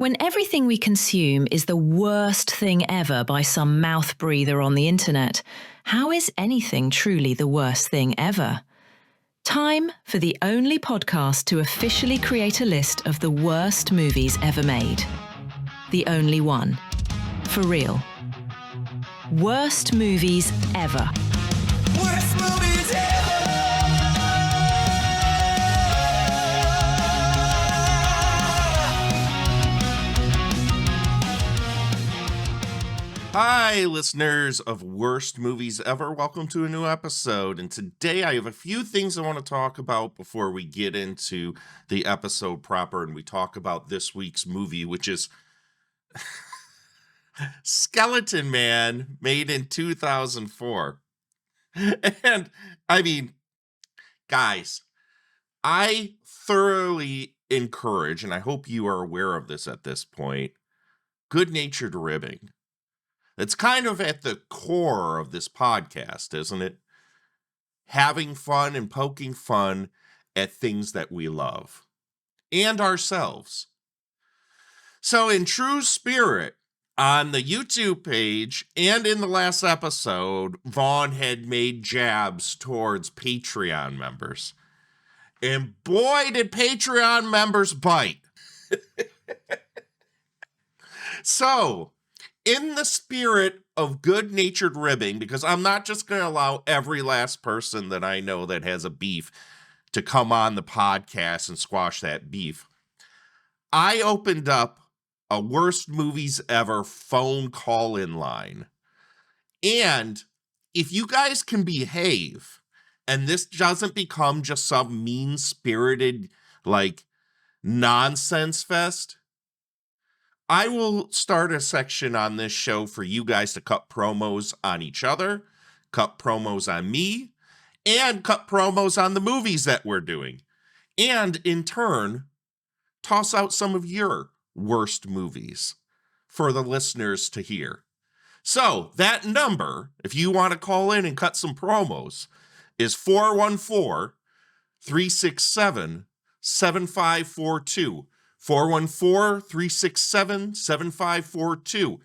When everything we consume is the worst thing ever by some mouth breather on the internet, how is anything truly the worst thing ever? Time for the only podcast to officially create a list of the worst movies ever made. The only one. For real. Worst movies ever. Worst movies ever! Hi, listeners of Worst Movies Ever. Welcome to a new episode. And today I have a few things I want to talk about before we get into the episode proper and we talk about this week's movie, which is Skeleton Man, made in 2004. And I mean, guys, I thoroughly encourage, and I hope you are aware of this at this point, good-natured ribbing. It's kind of at the core of this podcast, isn't it? Having fun and poking fun at things that we love and ourselves. So in true spirit, on the YouTube page and in the last episode, Vaughn had made jabs towards Patreon members. And boy, did Patreon members bite. So, in the spirit of good-natured ribbing, because I'm not just going to allow every last person that I know that has a beef to come on the podcast and squash that beef, I opened up a worst movies ever phone call-in line. And if you guys can behave, and this doesn't become just some mean-spirited, nonsense fest, I will start a section on this show for you guys to cut promos on each other, cut promos on me, and cut promos on the movies that we're doing. And in turn, toss out some of your worst movies for the listeners to hear. So that number, if you want to call in and cut some promos, is 414-367-7542. 414-367-7542.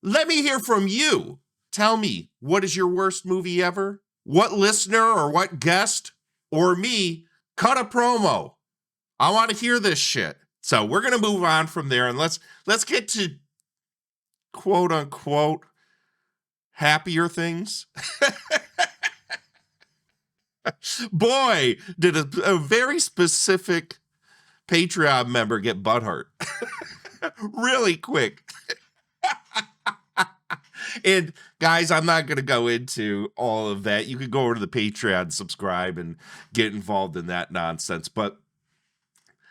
Let me hear from you. Tell me, what is your worst movie ever? What listener or what guest or me cut a promo? I want to hear this shit. So we're going to move on from there and let's get to quote unquote happier things. Boy, did a very specific Patreon member get butthurt really quick. And guys, I'm not going to go into all of that. You can go over to the Patreon, subscribe, and get involved in that nonsense. But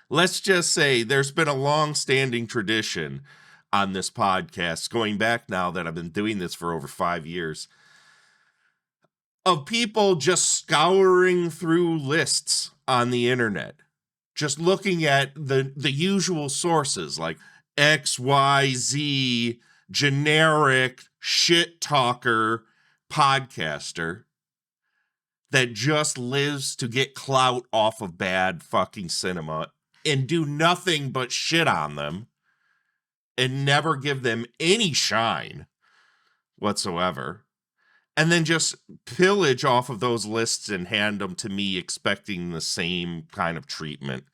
let's just say there's been a long-standing tradition on this podcast, going back now that I've been doing this for over 5 years, of people just scouring through lists on the internet. Just looking at the usual sources like XYZ generic shit talker podcaster that just lives to get clout off of bad fucking cinema and do nothing but shit on them and never give them any shine whatsoever. And then just pillage off of those lists and hand them to me expecting the same kind of treatment.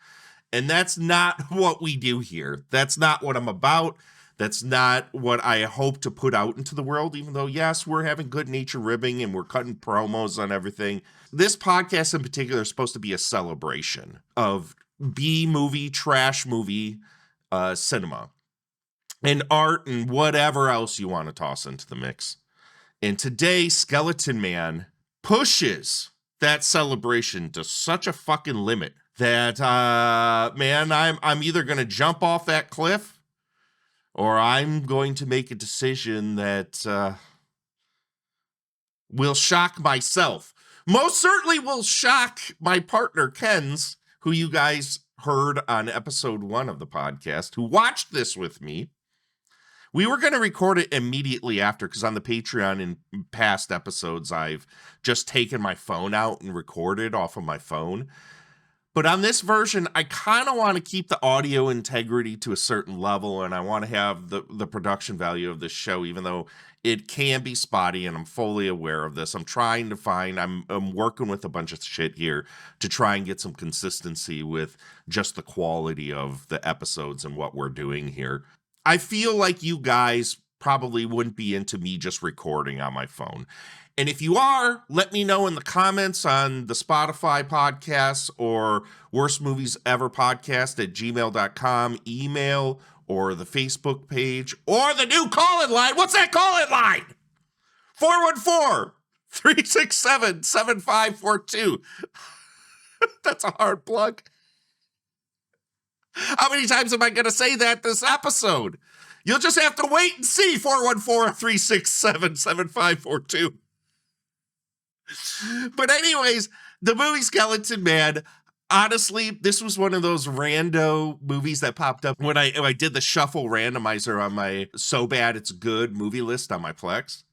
And that's not what we do here. That's not what I'm about. That's not what I hope to put out into the world, even though, yes, we're having good nature ribbing and we're cutting promos on everything. This podcast in particular is supposed to be a celebration of B-movie, trash movie, cinema, and art and whatever else you want to toss into the mix. And today, Skeleton Man pushes that celebration to such a fucking limit that, man, I'm either going to jump off that cliff or I'm going to make a decision that will shock myself. Most certainly will shock my partner, Ken's, who you guys heard on episode 1 of the podcast, who watched this with me. We were going to record it immediately after, because on the Patreon in past episodes, I've just taken my phone out and recorded off of my phone. But on this version, I kind of want to keep the audio integrity to a certain level, and I want to have the production value of this show, even though it can be spotty, and I'm fully aware of this. I'm trying to find, I'm working with a bunch of shit here to try and get some consistency with just the quality of the episodes and what we're doing here. I feel like you guys probably wouldn't be into me just recording on my phone. And if you are, let me know in the comments on the Spotify podcast or Worst Movies Ever podcast at gmail.com, email, or the Facebook page, or the new call-in line. What's that call-in line? 414-367-7542. That's a hard plug. How many times am I going to say that this episode? You'll just have to wait and see. 414-367-7542. But anyways, the movie Skeleton Man, honestly, this was one of those rando movies that popped up when I did the shuffle randomizer on my So Bad It's Good movie list on my Plex.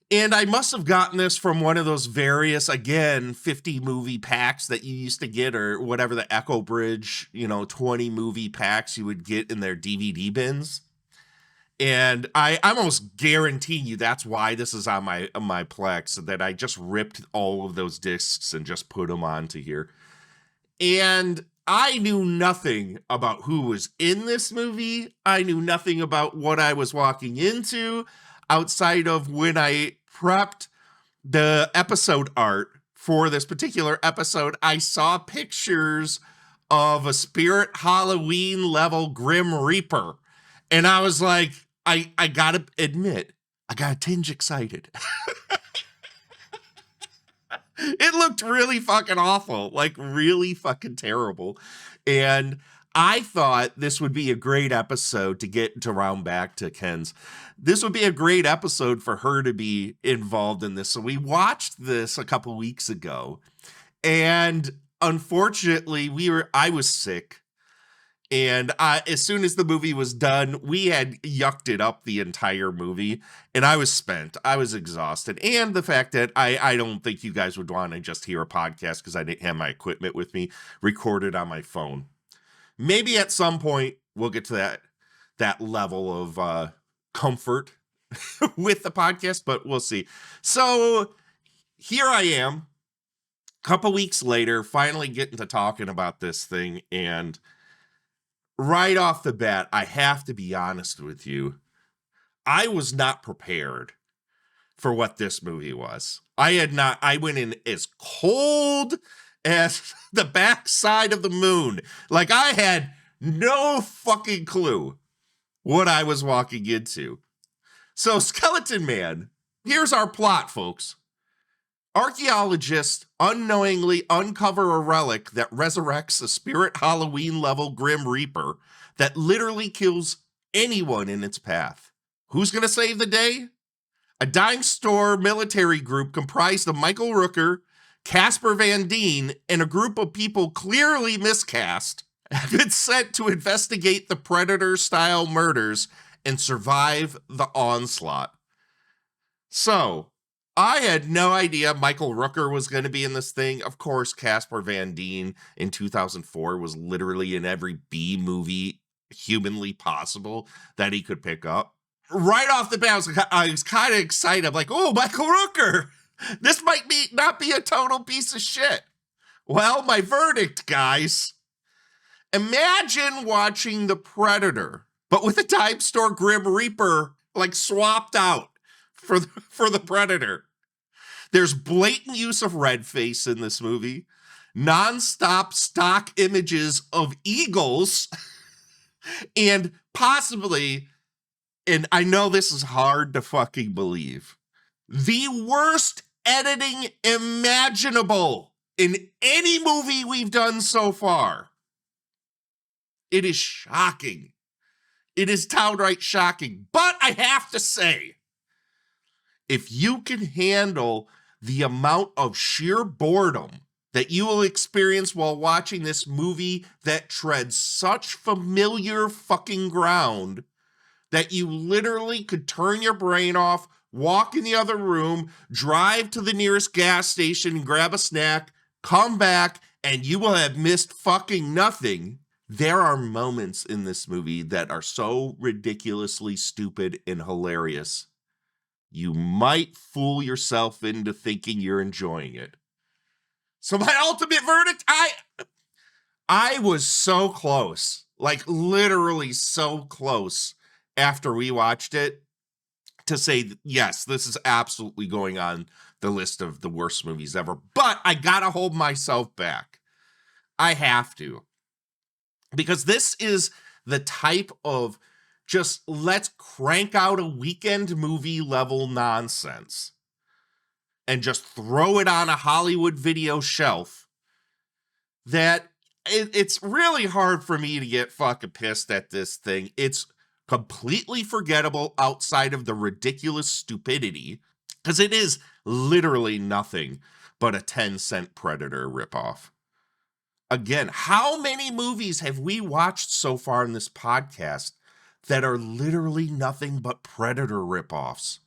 And I must have gotten this from one of those various, again, 50 movie packs that you used to get, or whatever the Echo Bridge, 20 movie packs you would get in their DVD bins. And I almost guarantee you that's why this is on my Plex, that I just ripped all of those discs and just put them onto here. And I knew nothing about who was in this movie. I knew nothing about what I was walking into outside of when I prepped the episode art for this particular episode. I saw pictures of a Spirit Halloween level Grim Reaper. And I was like, I gotta admit, I got a tinge excited. It looked really fucking awful, like really fucking terrible. And I thought this would be a great episode to get to round back to Ken's. This would be a great episode for her to be involved in this. So we watched this a couple weeks ago, and unfortunately I was sick. And as soon as the movie was done, we had yucked it up the entire movie, and I was spent. I was exhausted. And the fact that I don't think you guys would want to just hear a podcast because I didn't have my equipment with me recorded on my phone. Maybe at some point we'll get to that level of comfort with the podcast, but we'll see. So here I am, a couple weeks later, finally getting to talking about this thing, and right off the bat, I have to be honest with you. I was not prepared for what this movie was. I went in as cold as the backside of the moon. Like, I had no fucking clue what I was walking into. So, Skeleton Man, here's our plot, folks. Archaeologists unknowingly uncover a relic that resurrects a Spirit Halloween level Grim Reaper that literally kills anyone in its path. Who's going to save the day? A dime store military group comprised of Michael Rooker, Casper Van Dien, and a group of people clearly miscast have been sent to investigate the Predator-style murders and survive the onslaught. So, I had no idea Michael Rooker was going to be in this thing. Of course, Casper Van Dien in 2004 was literally in every B movie humanly possible that he could pick up. Right off the bat, I was kind of excited. I'm like, oh, Michael Rooker! This might not be a total piece of shit. Well, my verdict, guys. Imagine watching The Predator, but with a dime store Grim Reaper, like, swapped out for the Predator. There's blatant use of red face in this movie, non-stop stock images of eagles, and possibly, and I know this is hard to fucking believe, the worst editing imaginable in any movie we've done so far. It is shocking. It is downright shocking. But I have to say, if you can handle the amount of sheer boredom that you will experience while watching this movie that treads such familiar fucking ground that you literally could turn your brain off, walk in the other room, drive to the nearest gas station, grab a snack, come back, and you will have missed fucking nothing. There are moments in this movie that are so ridiculously stupid and hilarious. You might fool yourself into thinking you're enjoying it. So my ultimate verdict, I was so close, like literally so close after we watched it to say, yes, this is absolutely going on the list of the worst movies ever. But I gotta hold myself back. I have to. Because this is the type of just let's crank out a weekend movie level nonsense and just throw it on a Hollywood video shelf that it's really hard for me to get fucking pissed at this thing. It's completely forgettable outside of the ridiculous stupidity, because it is literally nothing but a 10-cent Predator ripoff. Again, how many movies have we watched so far in this podcast that are literally nothing but Predator ripoffs?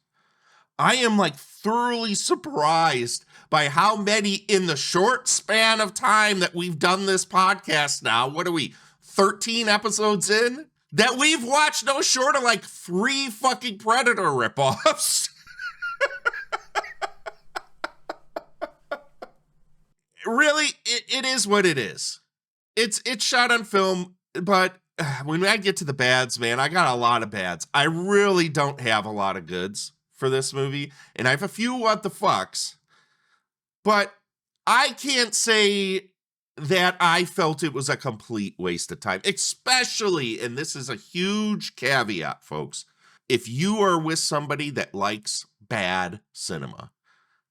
I am like thoroughly surprised by how many in the short span of time that we've done this podcast now. What are we, 13 episodes in? That we've watched no short of like 3 fucking Predator ripoffs. Really, it is what it is. It's shot on film, but when I get to the bads, man, I got a lot of bads. I really don't have a lot of goods for this movie, and I have a few what the fucks, but I can't say that I felt it was a complete waste of time, especially, and this is a huge caveat, folks, if you are with somebody that likes bad cinema,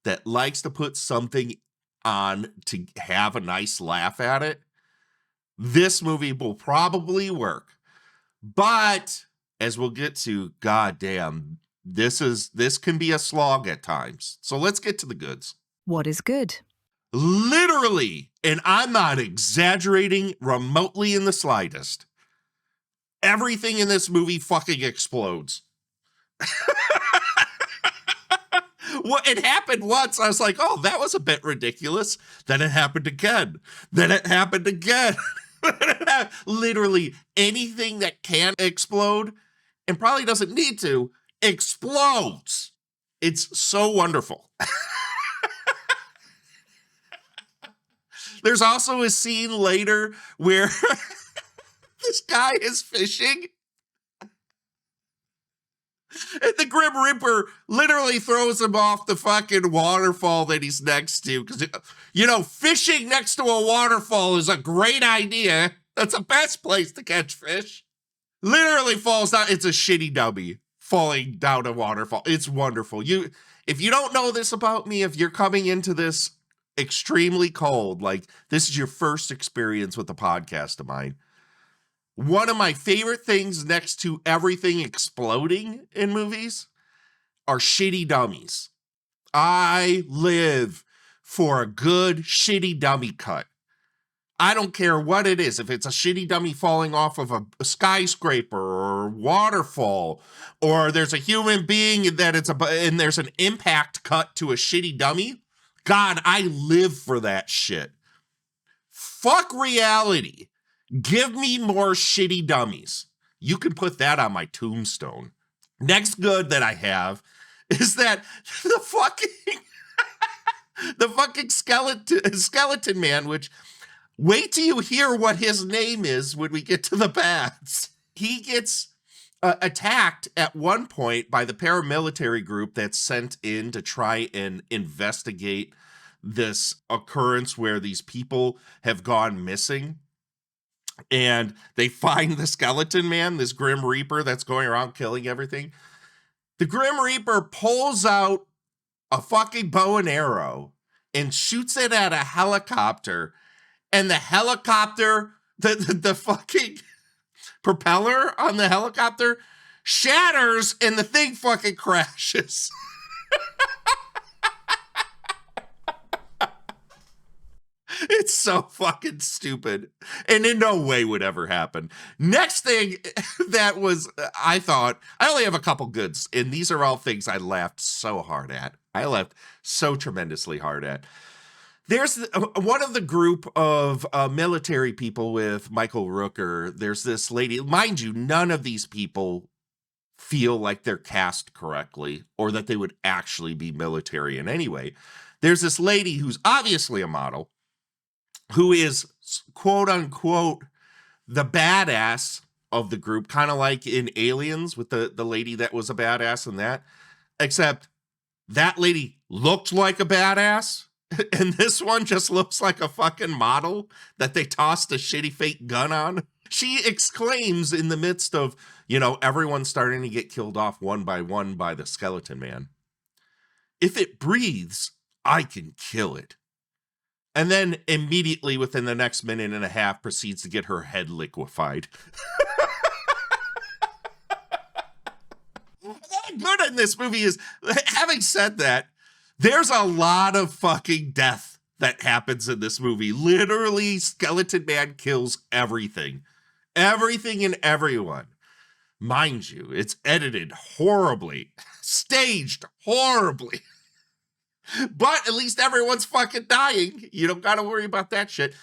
that likes to put something on to have a nice laugh at it, this movie will probably work. But as we'll get to, goddamn, this can be a slog at times. So let's get to the goods. What is good? Literally, and I'm not exaggerating remotely in the slightest, everything in this movie fucking explodes. Well, it happened once. I was like, oh, that was a bit ridiculous. Then it happened again. Then it happened again. Literally anything that can explode and probably doesn't need to explodes. It's so wonderful. There's also a scene later where this guy is fishing and the Grim Reaper literally throws him off the fucking waterfall that he's next to. Because, you know, fishing next to a waterfall is a great idea. That's the best place to catch fish. Literally falls down. It's a shitty dummy falling down a waterfall. It's wonderful. If you don't know this about me, if you're coming into this extremely cold, like this is your first experience with a podcast of mine, one of my favorite things next to everything exploding in movies are shitty dummies. I live for a good shitty dummy cut. I don't care what it is. If it's a shitty dummy falling off of a skyscraper or waterfall, or there's a human being and there's an impact cut to a shitty dummy. God, I live for that shit. Fuck reality. Give me more shitty dummies. You can put that on my tombstone. Next good that I have is that the fucking skeleton man, which wait till you hear what his name is when we get to the bats. He gets attacked at one point by the paramilitary group that's sent in to try and investigate this occurrence where these people have gone missing. And they find the skeleton man, this Grim Reaper that's going around killing everything. The Grim Reaper pulls out a fucking bow and arrow and shoots it at a helicopter. And the helicopter, the fucking propeller on the helicopter shatters and the thing fucking crashes. It's so fucking stupid. And in no way would ever happen. Next thing that was, I thought, I only have a couple goods, and these are all things I laughed so hard at. I laughed so tremendously hard at. There's one of the group of military people with Michael Rooker. There's this lady. Mind you, none of these people feel like they're cast correctly or that they would actually be military in any way. There's this lady who's obviously a model who is quote unquote the badass of the group, kind of like in Aliens with the lady that was a badass in that, except that lady looked like a badass. And this one just looks like a fucking model that they tossed a shitty fake gun on. She exclaims in the midst of, everyone starting to get killed off one by the skeleton man. If it breathes, I can kill it. And then immediately within the next minute and a half proceeds to get her head liquefied. Good in this movie is, having said that, there's a lot of fucking death that happens in this movie. Literally, Skeleton Man kills everything. Everything and everyone. Mind you, it's edited horribly. Staged horribly. But at least everyone's fucking dying. You don't gotta worry about that shit.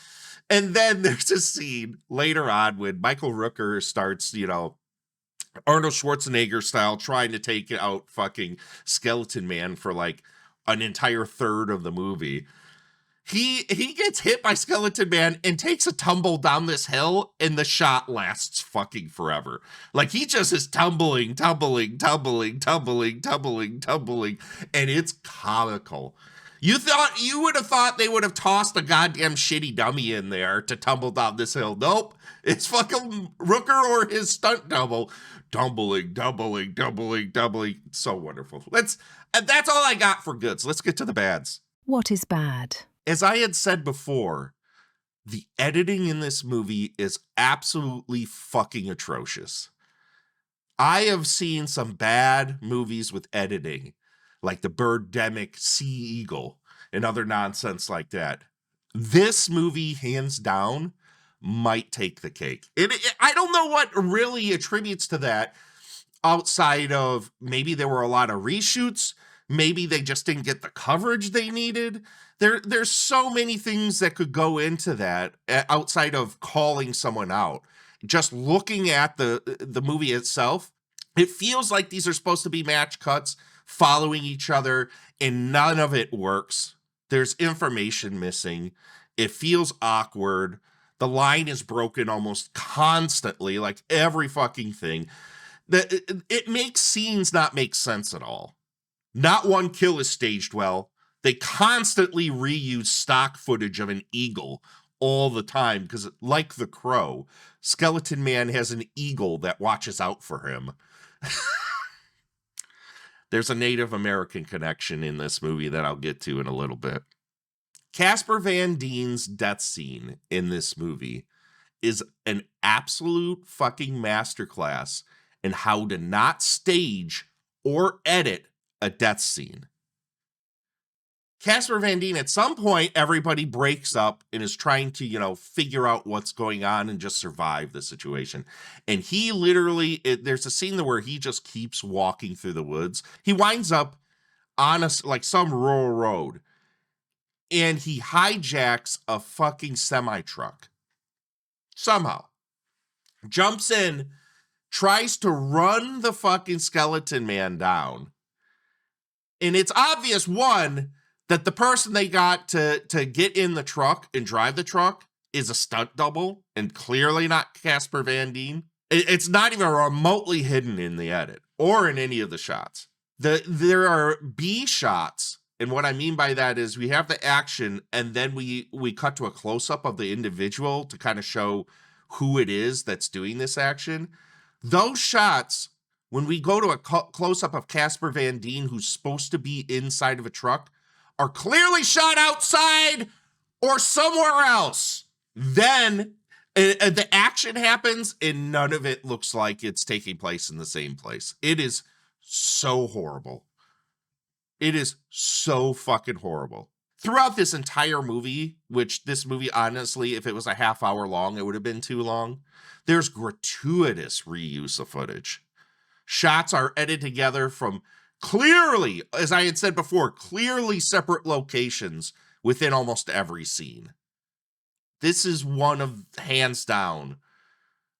And then there's a scene later on when Michael Rooker starts, Arnold Schwarzenegger style, trying to take out fucking Skeleton Man for like an entire third of the movie. He gets hit by Skeleton Man and takes a tumble down this hill, and the shot lasts fucking forever. Like, he just is tumbling, and it's comical. You would have thought they would have tossed a goddamn shitty dummy in there to tumble down this hill. Nope. It's fucking Rooker or his stunt double tumbling. So wonderful. That's all I got for goods. Let's get to the bads. What is bad? As I had said before, the editing in this movie is absolutely fucking atrocious. I have seen some bad movies with editing, like the Birdemic Sea Eagle and other nonsense like that. This movie, hands down, might take the cake. I don't know what really attributes to that outside of maybe there were a lot of reshoots. Maybe they just didn't get the coverage they needed. There's so many things that could go into that outside of calling someone out. Just looking at the movie itself, it feels like these are supposed to be match cuts following each other, and none of it works. There's information missing. It feels awkward. The line is broken almost constantly, like every fucking thing. It makes scenes not make sense at all. Not one kill is staged well. They constantly reuse stock footage of an eagle all the time because, like the Crow, Skeleton Man has an eagle that watches out for him. There's a Native American connection in this movie that I'll get to in a little bit. Casper Van Dien's death scene in this movie is an absolute fucking masterclass in how to not stage or edit a death scene. Casper Van Dien, at some point, everybody breaks up and is trying to, figure out what's going on and just survive the situation. And he literally, there's a scene where he just keeps walking through the woods. He winds up on some rural road, and he hijacks a fucking semi-truck. Somehow. Jumps in, tries to run the fucking Skeleton Man down. And it's obvious, one, that the person they got to get in the truck and drive the truck is a stunt double and clearly not Casper Van Dien. It's not even remotely hidden in the edit or in any of the shots. There are B shots, and what I mean by that is we have the action and then we cut to a close-up of the individual to kind of show who it is that's doing this action. Those shots, when we go to a close-up of Casper Van Dien, who's supposed to be inside of a truck, are clearly shot outside or somewhere else. Then the action happens and none of it looks like it's taking place in the same place. It is so horrible. It is so fucking horrible. Throughout this entire movie, which this movie, honestly, if it was a half hour long, it would have been too long. There's gratuitous reuse of footage. Shots are edited together from clearly, as I had said before, clearly separate locations within almost every scene. This is one of, hands down,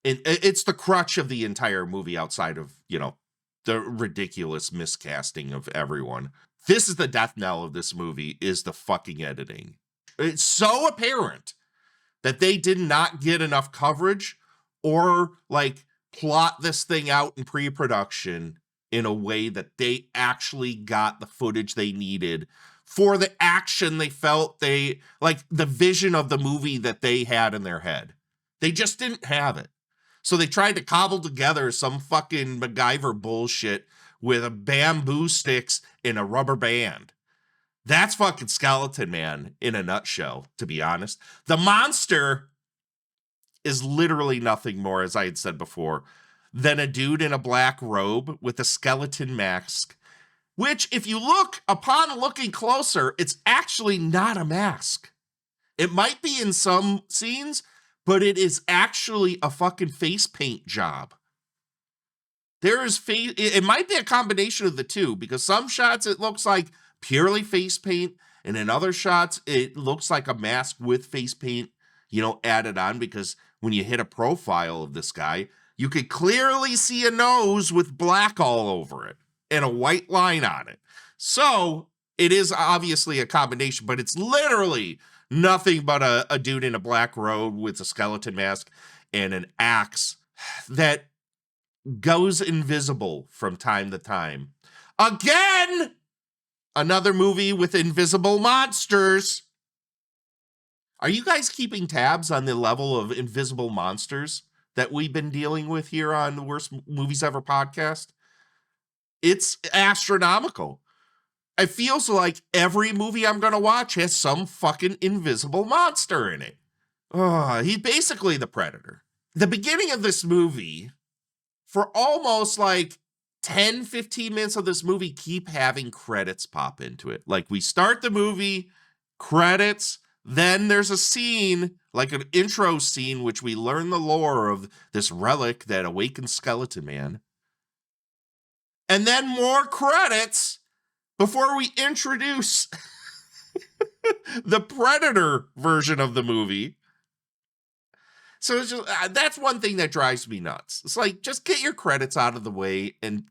and it's the crutch of the entire movie outside of, the ridiculous miscasting of everyone. This is the death knell of this movie, is the fucking editing. It's so apparent that they did not get enough coverage or like plot this thing out in pre-production in a way that they actually got the footage they needed for the action they felt the vision of the movie that they had in their head. They just didn't have it. So they tried to cobble together some fucking MacGyver bullshit with a bamboo sticks and a rubber band. That's fucking Skeleton Man in a nutshell, to be honest. The monster is literally nothing more, as I had said before, than a dude in a black robe with a skeleton mask, which, if you look, upon looking closer, it's actually not a mask. It might be in some scenes, but it is actually a fucking face paint job. It might be a combination of the two, because some shots it looks like purely face paint, and in other shots it looks like a mask with face paint, added on, because when you hit a profile of this guy, you could clearly see a nose with black all over it and a white line on it. So it is obviously a combination, but it's literally nothing but a dude in a black robe with a skeleton mask and an axe that goes invisible from time to time. Again, another movie with invisible monsters. Are you guys keeping tabs on the level of invisible monsters that we've been dealing with here on the Worst Movies Ever podcast? It's astronomical. It feels like every movie I'm going to watch has some fucking invisible monster in it. He's basically the Predator. The beginning of this movie, for almost 10, 15 minutes of this movie, keep having credits pop into it. Like, we start the movie, credits, then there's a scene, like an intro scene, which we learn the lore of this relic that awakens Skeleton Man. And then more credits before we introduce the Predator version of the movie. So it's just, that's one thing that drives me nuts. It's like, just get your credits out of the way and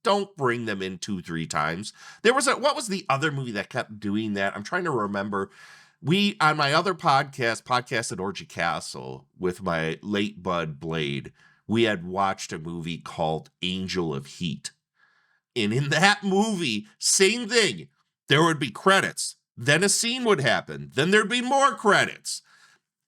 don't bring them in 2-3 times. What was the other movie that kept doing that? I'm trying to remember. On my other podcast at Orgy Castle, with my late bud Blade, we had watched a movie called Angel of Heat. And in that movie, same thing. There would be credits. Then a scene would happen. Then there'd be more credits.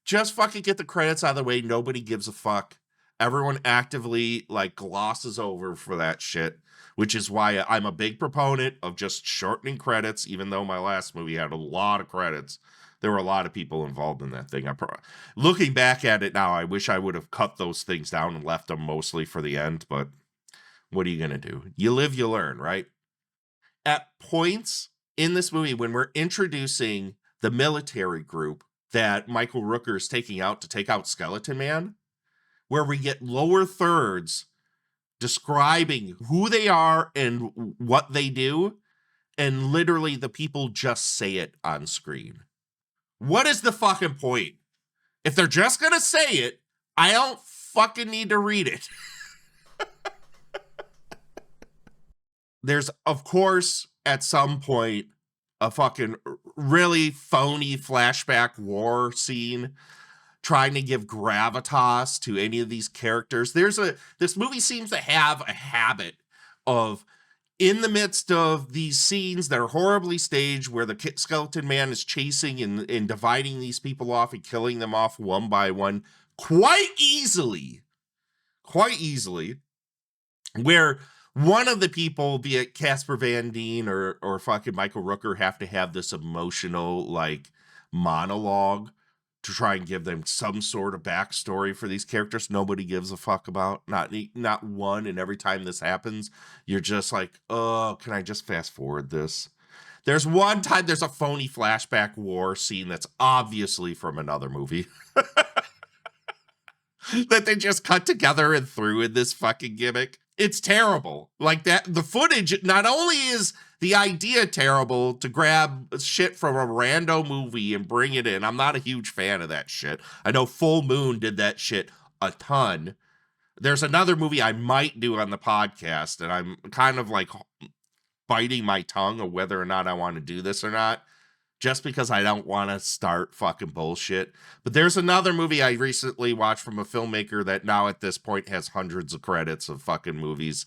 Just fucking get the credits out of the way. Nobody gives a fuck. Everyone actively glosses over for that shit, which is why I'm a big proponent of just shortening credits, even though my last movie had a lot of credits. There were a lot of people involved in that thing. Looking back at it now, I wish I would have cut those things down and left them mostly for the end, but what are you going to do? You live, you learn, right? At points in this movie, when we're introducing the military group that Michael Rooker is taking out to take out Skeleton Man, where we get lower thirds describing who they are and what they do, and literally the people just say it on screen. What is the fucking point? If they're just gonna say it, I don't fucking need to read it. There's, of course, at some point, a fucking really phony flashback war scene trying to give gravitas to any of these characters. This movie seems to have a habit of, in the midst of these scenes that are horribly staged, where the Skeleton Man is chasing and dividing these people off and killing them off one by one, quite easily, where one of the people, be it Casper Van Dien or fucking Michael Rooker, have to have this emotional monologue to try and give them some sort of backstory for these characters nobody gives a fuck about. Not one. And every time this happens, you're just like, oh, can I just fast forward this? There's one time there's a phony flashback war scene that's obviously from another movie that they just cut together and threw in this fucking gimmick. It's terrible. Like that, the footage not only is The idea terrible to grab shit from a rando movie and bring it in. I'm not a huge fan of that shit. I know Full Moon did that shit a ton. There's another movie I might do on the podcast, and I'm kind of like biting my tongue of whether or not I want to do this or not, just because I don't want to start fucking bullshit. But there's another movie I recently watched from a filmmaker that now at this point has hundreds of credits of fucking movies.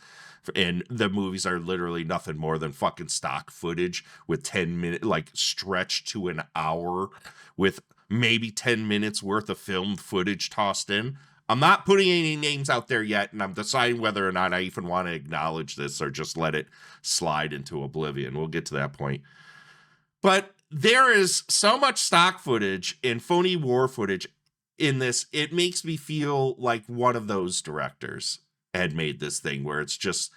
And the movies are literally nothing more than fucking stock footage with 10 minutes, like stretched to an hour with maybe 10 minutes worth of filmed footage tossed in. I'm not putting any names out there yet, and I'm deciding whether or not I even want to acknowledge this or just let it slide into oblivion. We'll get to that point. But there is so much stock footage and phony war footage in this, it makes me feel like one of those directors had made this thing where it's just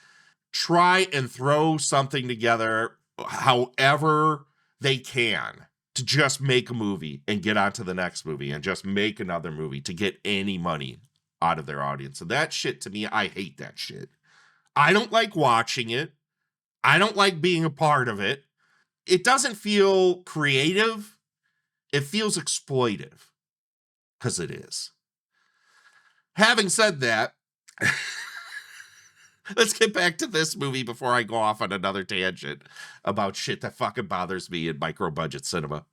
try and throw something together however they can to just make a movie and get on to the next movie and just make another movie to get any money out of their audience. And that shit, to me, I hate that shit. I don't like watching it. I don't like being a part of it. It doesn't feel creative. It feels exploitive. Because it is. Having said that, let's get back to this movie before I go off on another tangent about shit that fucking bothers me in micro-budget cinema.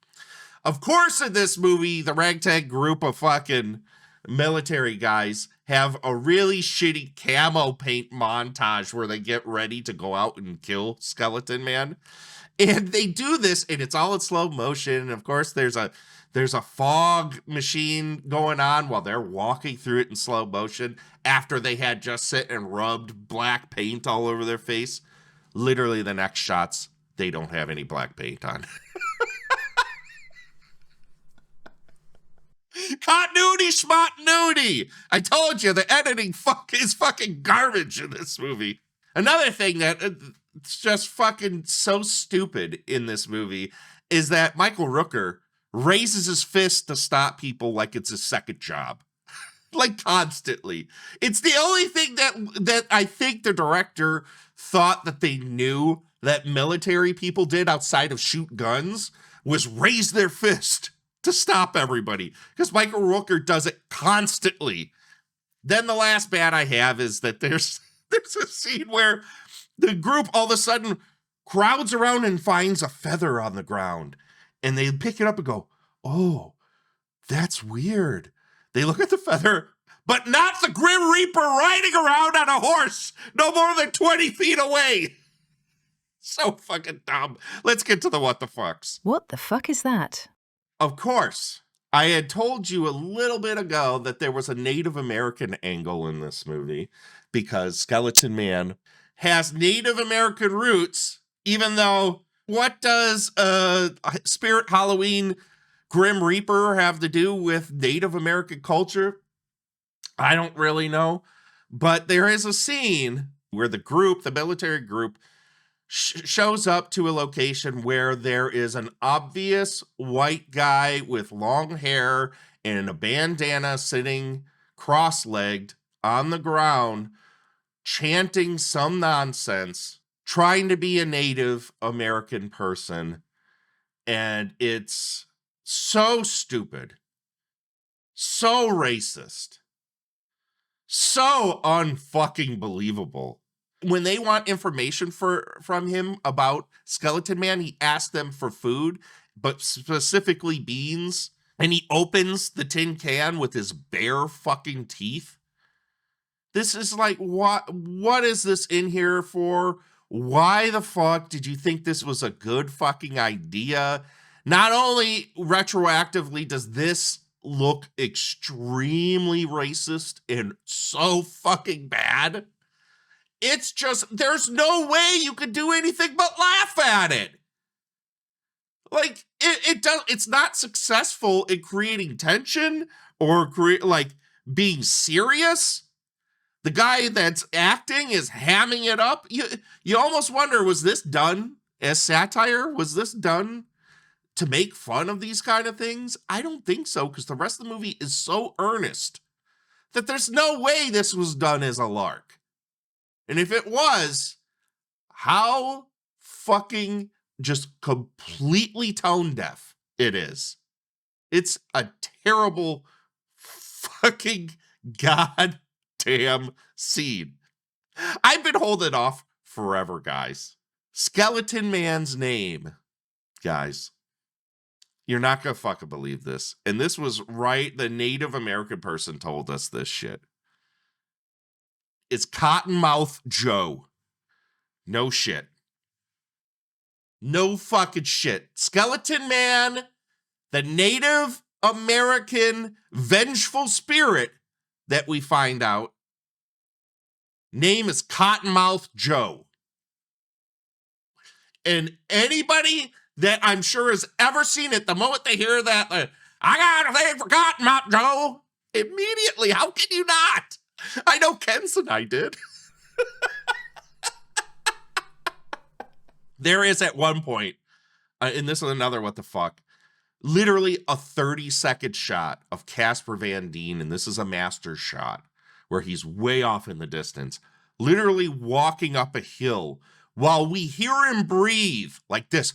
Of course, in this movie, the ragtag group of fucking military guys have a really shitty camo paint montage where they get ready to go out and kill Skeleton Man. And they do this, and it's all in slow motion. And of course, there's a fog machine going on while they're walking through it in slow motion after they had just sit and rubbed black paint all over their face. Literally, the next shots, they don't have any black paint on. Continuity, schmontinuity. I told you, the editing is fucking garbage in this movie. Another thing that it's just fucking so stupid in this movie is that Michael Rooker raises his fist to stop people like it's his second job. Like constantly. It's the only thing that I think the director thought that they knew that military people did outside of shoot guns was raise their fist to stop everybody. Because Michael Rooker does it constantly. Then the last bad I have is that there's a scene where the group all of a sudden crowds around and finds a feather on the ground. And they pick it up and go, oh, that's weird. They look at the feather, but not the Grim Reaper riding around on a horse no more than 20 feet away. So fucking dumb. Let's get to the what the fucks. What the fuck is that? Of course, I had told you a little bit ago that there was a Native American angle in this movie because Skeleton Man has Native American roots, even though what does Spirit Halloween Grim Reaper have to do with Native American culture? I don't really know. But there is a scene where the military group, shows up to a location where there is an obvious white guy with long hair and a bandana sitting cross-legged on the ground, chanting some nonsense, trying to be a Native American person. And it's so stupid, so racist, so unfucking believable. When they want information from him about Skeleton Man, he asks them for food, but specifically beans. And he opens the tin can with his bare fucking teeth. This is like, what is this in here for? Why the fuck did you think this was a good fucking idea? Not only retroactively does this look extremely racist and so fucking bad, it's just, there's no way you could do anything but laugh at it. Like, it's not successful in creating tension or being serious. The guy that's acting is hamming it up. You almost wonder, was this done as satire? Was this done to make fun of these kind of things? I don't think so, because the rest of the movie is so earnest that there's no way this was done as a lark. And if it was, how fucking just completely tone deaf it is. It's a terrible fucking goddamn scene. I've been holding off forever, guys. Skeleton Man's name, guys. You're not gonna fucking believe this. And this was right, the Native American person told us this shit. It's Cottonmouth Joe. No shit. No fucking shit. Skeleton Man, the Native American vengeful spirit that we find out, name is Cottonmouth Joe. And anybody that I'm sure has ever seen it, the moment they hear that, I got a thing for Cottonmouth Joe, immediately, how can you not? I know Ken's and I did. There is at one point, and this is another what the fuck, literally a 30-second shot of Casper Van Dien, and this is a master shot, where he's way off in the distance, literally walking up a hill while we hear him breathe like this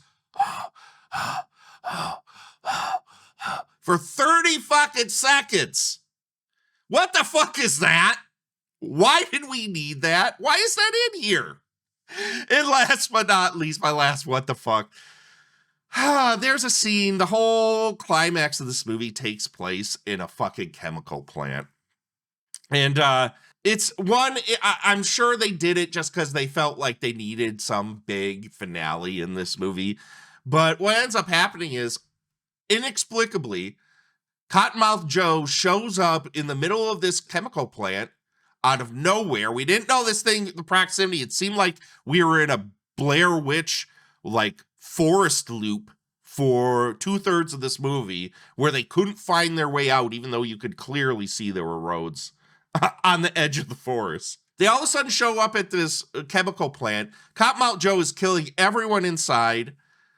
for 30 fucking seconds. What the fuck is that? Why did we need that? Why is that in here? And last but not least, my last what the fuck. There's a scene, the whole climax of this movie takes place in a fucking chemical plant. And it's one, I'm sure they did it just because they felt like they needed some big finale in this movie. But what ends up happening is, inexplicably, Cottonmouth Joe shows up in the middle of this chemical plant out of nowhere. We didn't know this thing, the proximity. It seemed like we were in a Blair Witch, like, forest loop for 2/3 of this movie where they couldn't find their way out, even though you could clearly see there were roads on the edge of the forest. They all of a sudden show up at this chemical plant. Cottonmouth Joe is killing everyone inside.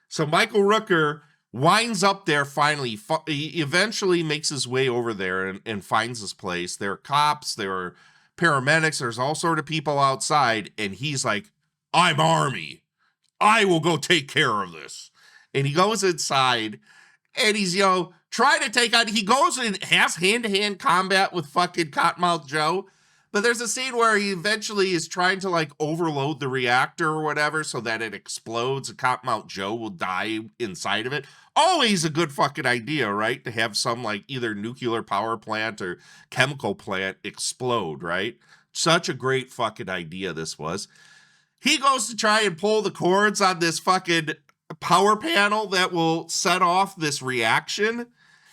So Michael Rooker winds up there finally. He eventually makes his way over there and finds his place. There are cops, there are paramedics, there's all sort of people outside. And he's like, I'm Army. I will go take care of this. And he goes inside and he's, trying to take on, he goes and has hand-to-hand combat with fucking Cottonmouth Joe. But there's a scene where he eventually is trying to like overload the reactor or whatever so that it explodes and Cottonmouth Joe will die inside of it. Always a good fucking idea, right? To have some like either nuclear power plant or chemical plant explode, right? Such a great fucking idea this was. He goes to try and pull the cords on this fucking power panel that will set off this reaction.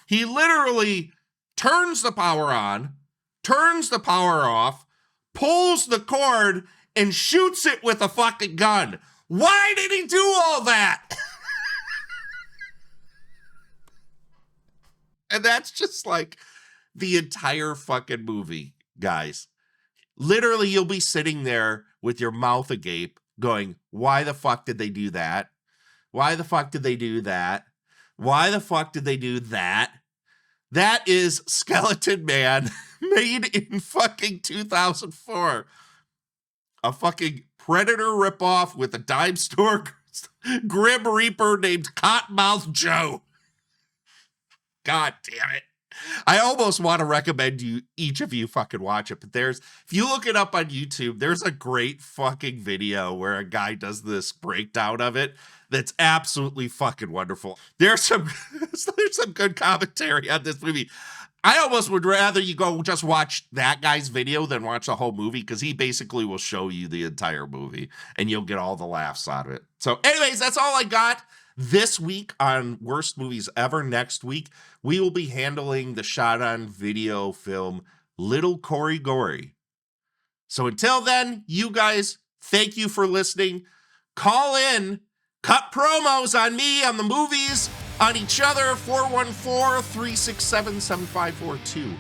He literally turns the power on, turns the power off, pulls the cord, and shoots it with a fucking gun. Why did he do all that? And that's just like the entire fucking movie, guys. Literally, you'll be sitting there with your mouth agape going, why the fuck did they do that? Why the fuck did they do that? Why the fuck did they do that? That is Skeleton Man made in fucking 2004. A fucking Predator ripoff with a dime store Grim Reaper named Cottonmouth Joe. God damn it. I almost want to recommend each of you fucking watch it, but if you look it up on YouTube, there's a great fucking video where a guy does this breakdown of it that's absolutely fucking wonderful. There's some good commentary on this movie. I almost would rather you go just watch that guy's video than watch the whole movie, because he basically will show you the entire movie and you'll get all the laughs out of it. So anyways, that's all I got this week on Worst Movies Ever. Next week, we will be handling the shot on video film Little Corey Gory. So until then, you guys, thank you for listening. Call in, cut promos on me, on the movies, on each other, 414-367-7542.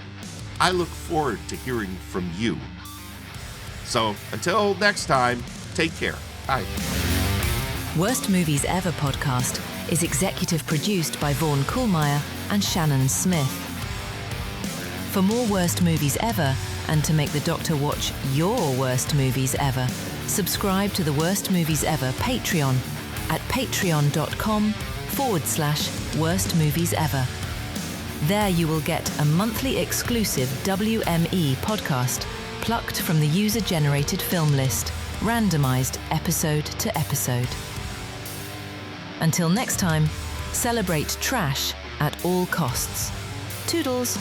I look forward to hearing from you. So until next time, take care. Bye. Worst Movies Ever podcast is executive produced by Vaughn Koolmeyer and Shannon Smith. For more Worst Movies Ever, and to make the Doctor watch your worst movies ever, subscribe to the Worst Movies Ever Patreon at patreon.com/worstmoviesever. There you will get a monthly exclusive WME podcast plucked from the user-generated film list, randomized episode to episode. Until next time, celebrate trash at all costs. Toodles.